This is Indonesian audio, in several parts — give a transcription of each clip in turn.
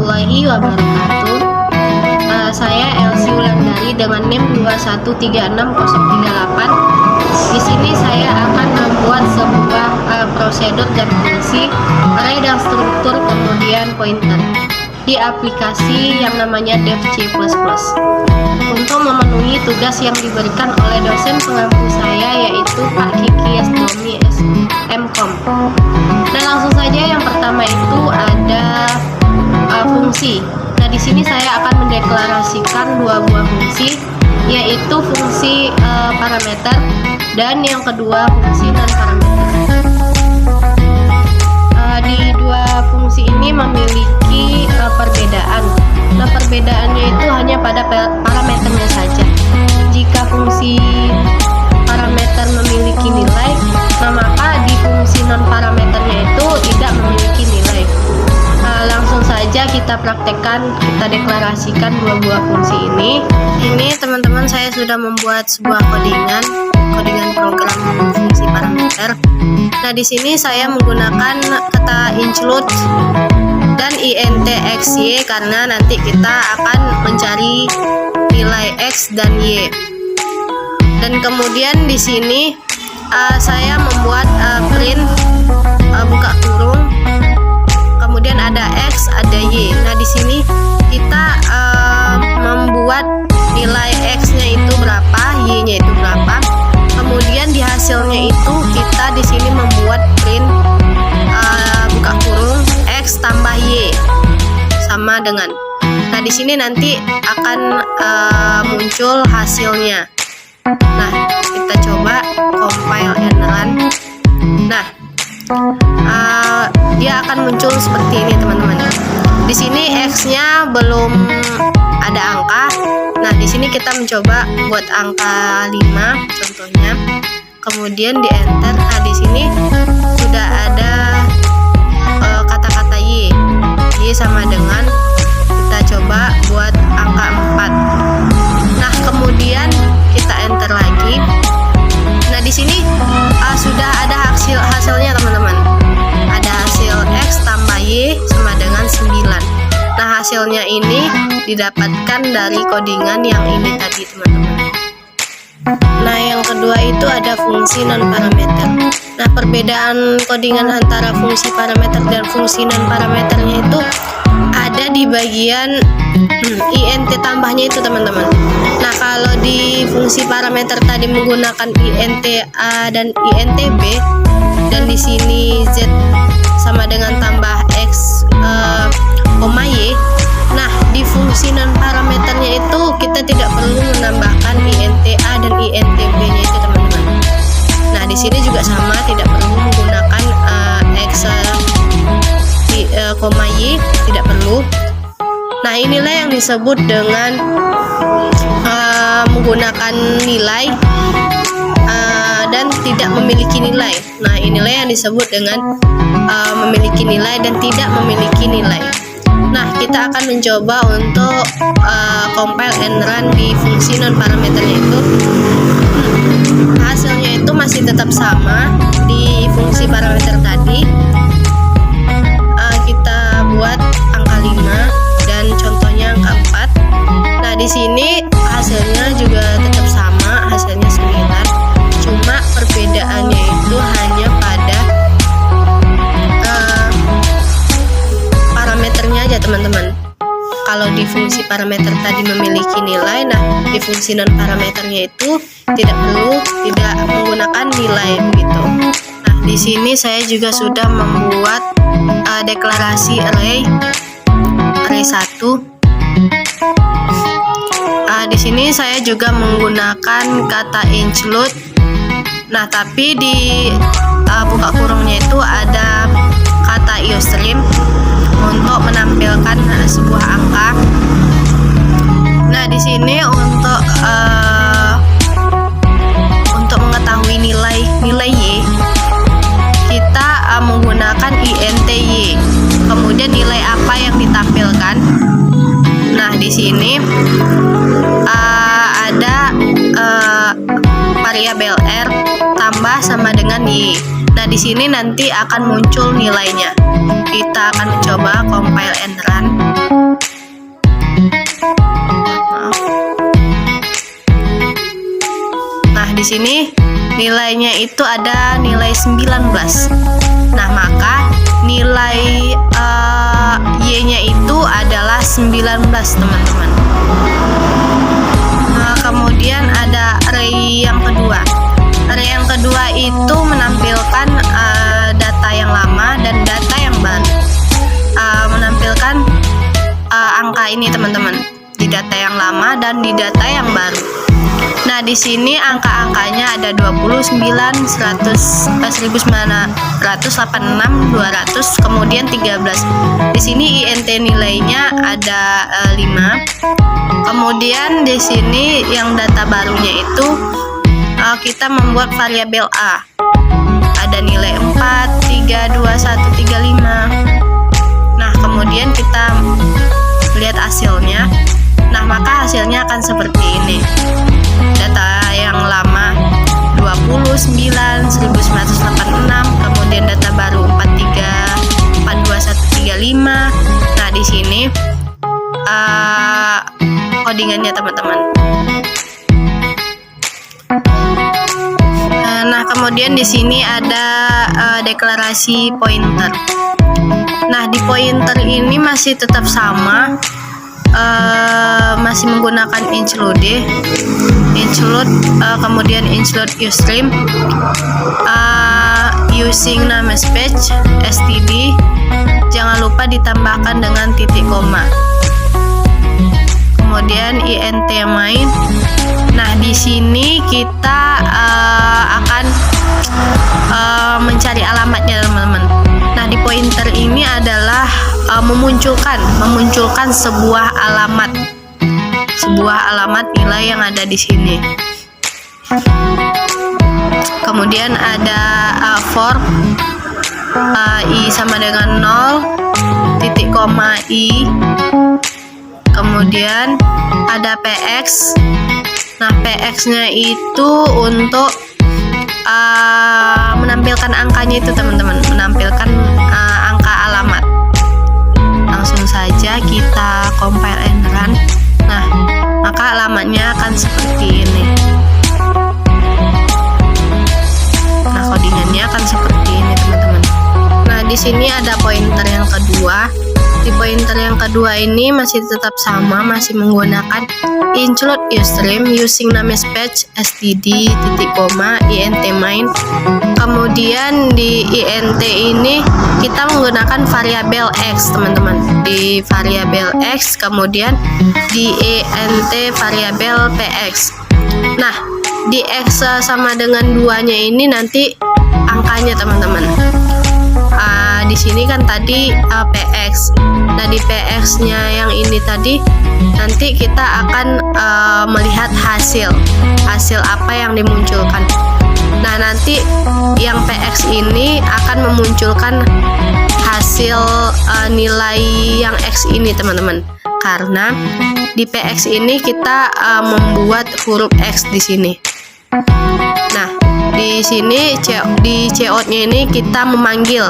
warahmatullahi wabarakatuh. Saya Elsie Wulandari dengan NIM 2136038. Di sini saya akan membuat sebuah prosedur dan fungsi array dan struktur kemudian pointer di aplikasi yang namanya DevC++. Untuk memenuhi tugas yang diberikan oleh dosen pengampu saya, yaitu Pak Kiki Yasdomi SMkom. Dan langsung saja yang pertama itu ada fungsi. Nah, di sini saya akan mendeklarasikan dua buah fungsi, yaitu fungsi parameter dan yang kedua fungsi non parameter. Di dua fungsi ini memiliki perbedaan. Nah, perbedaannya itu hanya pada parameternya saja. Jika fungsi parameter memiliki nilai, nah maka di fungsi non parameternya itu tidak memiliki nilai. Langsung saja kita praktekkan, kita deklarasikan dua buah fungsi ini. Ini teman-teman, saya sudah membuat sebuah kodingan program fungsi parameter. Nah, di sini saya menggunakan kata include dan intxy karena nanti kita akan mencari nilai x dan y. Dan kemudian di sini saya membuat print buka kurung, kemudian ada x, ada y. Nah, di sini kita membuat nilai x-nya itu berapa, y-nya itu berapa. Kemudian di hasilnya itu kita di sini membuat print buka kurung x tambah y sama dengan. Nah, di sini nanti akan muncul hasilnya. Nah, kita coba compile and run. Nah, dia akan muncul seperti ini, teman-teman. Di sini x-nya belum ada angka. Nah, di sini kita mencoba buat angka 5 contohnya. Kemudian di enter. Nah, di sini sudah ada kata-kata y. Y sama dengan, kita coba buat angka 4. Nah, kemudian kita enter lagi. Nah, di sini sudah ada hasilnya, teman-teman. Ada hasil x tambah y sama dengan 9. Nah, hasilnya ini didapatkan dari kodingan yang ini tadi, teman-teman. Nah, yang kedua itu ada fungsi non parameter. Nah, perbedaan kodingan antara fungsi parameter dan fungsi non parameternya itu ada di bagian int tambahnya itu, teman-teman. Nah, kalau di fungsi parameter tadi menggunakan int a dan int b, dan di sini z sama dengan tambah x, y. Nah, di fungsi non parameternya itu kita tidak perlu menambahkan int a dan int b nya itu, teman-teman. Nah, di sini juga sama, tidak perlu menggunakan x, y, tidak perlu. Nah, inilah yang disebut dengan menggunakan nilai dan tidak memiliki nilai. Nah, inilah yang disebut dengan memiliki nilai dan tidak memiliki nilai. Nah, kita akan mencoba untuk compile and run di fungsi non parameternya itu. Hasilnya itu masih tetap sama di fungsi parameter tadi. Kita buat angka 5 dan contohnya angka 4. Nah, di sini hasilnya juga tetap sama, hasilnya 9. Cuma perbedaannya itu hanya pada parameternya aja, teman-teman. Kalau di fungsi parameter tadi memiliki nilai, nah di fungsi non parameternya itu tidak menggunakan nilai begitu. Nah, di sini saya juga sudah membuat deklarasi array 1. Di sini saya juga menggunakan kata include. Nah, tapi di buka kurungnya itu ada kata iostream untuk menampilkan sebuah angka. Nah, di sini untuk mengetahui nilai y, kita menggunakan int-y. Kemudian nilai apa yang ditampilkan? Nah, di sini ada variabel r tambah sama dengan y. Nah, di sini nanti akan muncul nilainya. Kita akan mencoba compile and run. di sini nilainya itu ada nilai 19. Nah, maka nilai Y-nya itu adalah 19, teman-teman. Nah, kemudian ada array yang kedua. Array yang kedua itu menampilkan data yang lama dan data yang baru. Menampilkan angka ini, teman-teman, di data yang lama dan di data yang baru. Nah, di sini angka-angkanya ada 29, 100, 1986, 200, kemudian 13. Di sini INT nilainya ada 5. Kemudian di sini yang data barunya itu kita membuat variabel A. Ada nilai 4, 3, 2, 1, 3, 5. Nah, kemudian kita lihat hasilnya. Nah, maka hasilnya akan seperti ini. Data yang lama 29, 1986, kemudian data baru 43, 42135. Nah, di sini codingannya, teman-teman. Nah, kemudian di sini ada deklarasi pointer. Nah, di pointer ini masih tetap sama, masih menggunakan include, kemudian include usestream, using namespace page std. Jangan lupa ditambahkan dengan titik koma. Kemudian int main. Nah, di sini kita akan mencari alamatnya, teman-teman. Nah, di pointer ini adalah memunculkan sebuah alamat nilai yang ada di sini. Kemudian ada for i sama dengan 0, titik koma i. Kemudian ada px. Nah, px-nya itu untuk menampilkan angkanya itu, teman-teman, menampilkan angka alamat. Langsung saja kita compile and run. Nah, maka alamatnya akan seperti ini. Nah, codingannya akan seperti ini, teman-teman. Nah, di sini ada pointer yang kedua. Di pointer yang kedua ini masih tetap sama, masih menggunakan include usestream using namespace std, titik koma, int main. Kemudian di int ini kita menggunakan variabel x, teman-teman. Di variabel x, kemudian di int variabel px. Nah, di x sama dengan 2-nya ini nanti angkanya, teman-teman. Di sini kan tadi px. Nah, di px-nya yang ini tadi nanti kita akan melihat hasil apa yang dimunculkan. Nah, nanti yang px ini akan memunculkan hasil nilai yang x ini, teman-teman. Karena di px ini kita membuat huruf x di sini. Nah, di sini di cout-nya ini kita memanggil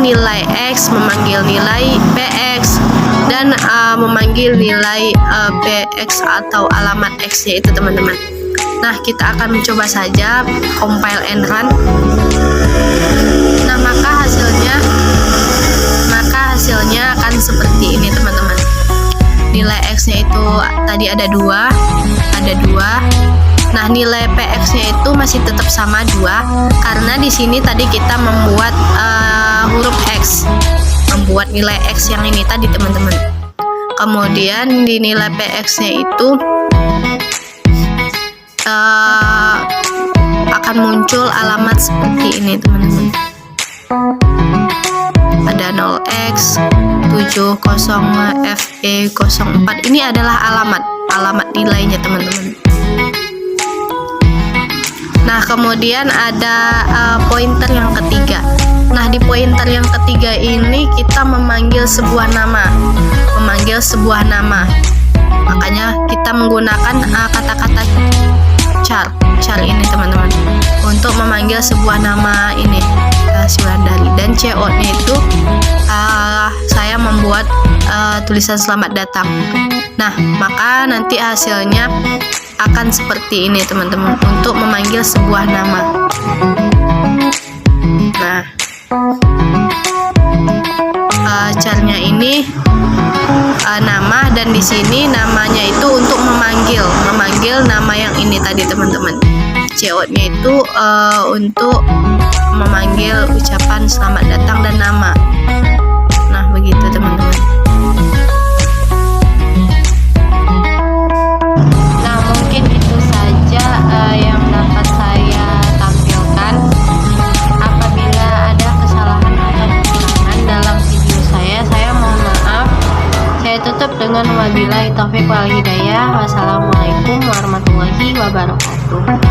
nilai x, memanggil nilai px, dan memanggil nilai px atau alamat x-nya itu, teman-teman. Nah, kita akan mencoba saja compile and run. Nah, maka hasilnya akan seperti ini, teman-teman. Nilai x-nya itu tadi ada 2. Nah, nilai px-nya itu masih tetap sama 2 karena di sini tadi kita membuat huruf x, membuat nilai x yang ini tadi, teman-teman. Kemudian di nilai px-nya itu akan muncul alamat seperti ini, teman-teman. Ada 0x 70 fe04. Ini adalah alamat nilainya, teman-teman. Nah, kemudian ada pointer yang ketiga. Nah, di pointer yang ketiga ini kita memanggil sebuah nama. Makanya kita menggunakan kata-kata char ini, teman-teman, untuk memanggil sebuah nama ini, Wulandari. Dan cout-nya itu saya membuat membuat tulisan selamat datang. Nah, maka nanti hasilnya akan seperti ini teman-teman, untuk memanggil sebuah nama. Nah, caranya ini nama, dan di sini namanya itu untuk memanggil nama yang ini tadi teman-teman. COD-nya itu untuk memanggil ucapan selamat datang dan nama. Nah, begitu teman-teman. Nah, mungkin itu saja yang dapat saya tampilkan. Apabila ada kesalahan atau kekurangan dalam video saya mohon maaf. Saya tutup dengan wabillahi taufik wal hidayah. Wassalamualaikum warahmatullahi wabarakatuh.